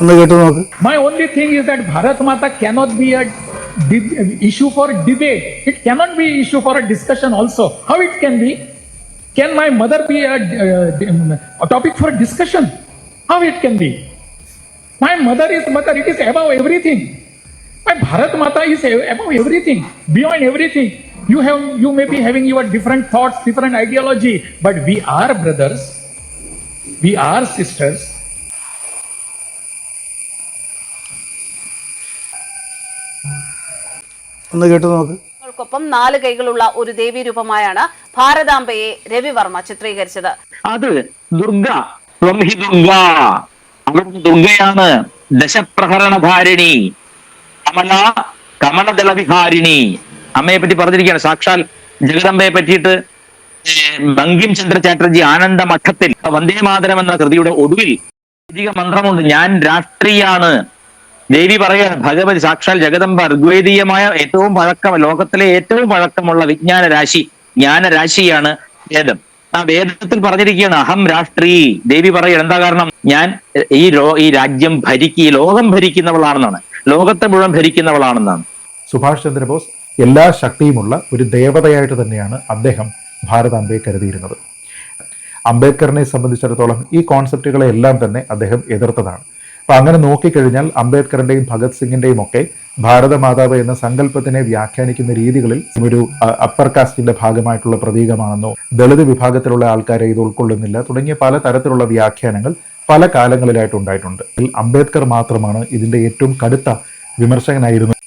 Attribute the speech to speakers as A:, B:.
A: My only thing is that Bharat Mata cannot be a issue for debate. It cannot be issue for a discussion also. How it can be? Can my mother be a topic for discussion? How it can be? My mother is mother. It is above everything. My Bharat Mata is above everything, beyond everything. You may be having your different thoughts, different ideology, but we are brothers. We are sisters.
B: ൊപ്പം 4 കൈകളുള്ള ഒരു ദേവീ രൂപമായാണ് ഭാരതാംബയെ രവിവർമ്മ ചിത്രീകരിച്ചത്.
C: അത് ദുർഗ, ദുർഗ, അവിടുത്തെ ദുർഗയാണ്. ദശപ്രഹരണധാരിണി, കമലദളവിഹാരിണി. അമ്മയെ പറ്റി പറഞ്ഞിരിക്കുകയാണ്. സാക്ഷാൽ ജഗദംബയെ പറ്റിയിട്ട് ബങ്കിം ചന്ദ്ര ചാറ്റർജി ആനന്ദ മഠത്തിൽ വന്ദേമാതരം എന്ന കൃതിയുടെ ഒടുവിൽ മന്ത്രമുണ്ട്, ഞാൻ രാഷ്ട്രീയാണ്. ദേവി പറയാണ്, ഭഗവതി സാക്ഷാൽ ജഗദംബ ഋഗ്വേദീയമായ ഏറ്റവും ലോകത്തിലെ ഏറ്റവും പഴക്കമുള്ള വിജ്ഞാന രാശി, ജ്ഞാനരാശിയാണ് വേദം. ആ വേദത്തിൽ പറഞ്ഞിരിക്കുകയാണ് അഹം രാഷ്ട്രീ. ദേവി പറയുന്നത് എന്താ കാരണം? ഞാൻ ഈ രാജ്യം ലോകം ഭരിക്കുന്നവളാണെന്നാണ്, ലോകത്തെ മുഴുവൻ ഭരിക്കുന്നവളാണെന്നാണ്.
D: സുഭാഷ് ചന്ദ്രബോസ് എല്ലാ ശക്തിയുമുള്ള ഒരു ദേവതയായിട്ട് തന്നെയാണ് അദ്ദേഹം ഭാരതാംബയെ കരുതിയിരുന്നത്. അംബേദ്കറിനെ സംബന്ധിച്ചിടത്തോളം ഈ കോൺസെപ്റ്റുകളെ എല്ലാം തന്നെ അദ്ദേഹം എതിർത്തതാണ്. അപ്പൊ അങ്ങനെ നോക്കിക്കഴിഞ്ഞാൽ അംബേദ്കറിന്റെയും ഭഗത് സിംഗിന്റെയും ഒക്കെ ഭാരതമാതാവ് എന്ന സങ്കല്പത്തിനെ വ്യാഖ്യാനിക്കുന്ന രീതികളിൽ ഒരു അപ്പർ കാസ്റ്റിന്റെ ഭാഗമായിട്ടുള്ള പ്രതീകമാണെന്നോ, ദളിത് വിഭാഗത്തിലുള്ള ആൾക്കാരെ ഇത് ഉൾക്കൊള്ളുന്നില്ല തുടങ്ങിയ പല തരത്തിലുള്ള വ്യാഖ്യാനങ്ങൾ പല കാലങ്ങളിലായിട്ട് ഉണ്ടായിട്ടുണ്ട്. അംബേദ്കർ മാത്രമാണ് ഇതിന്റെ ഏറ്റവും കടുത്ത വിമർശകനായിരുന്നു.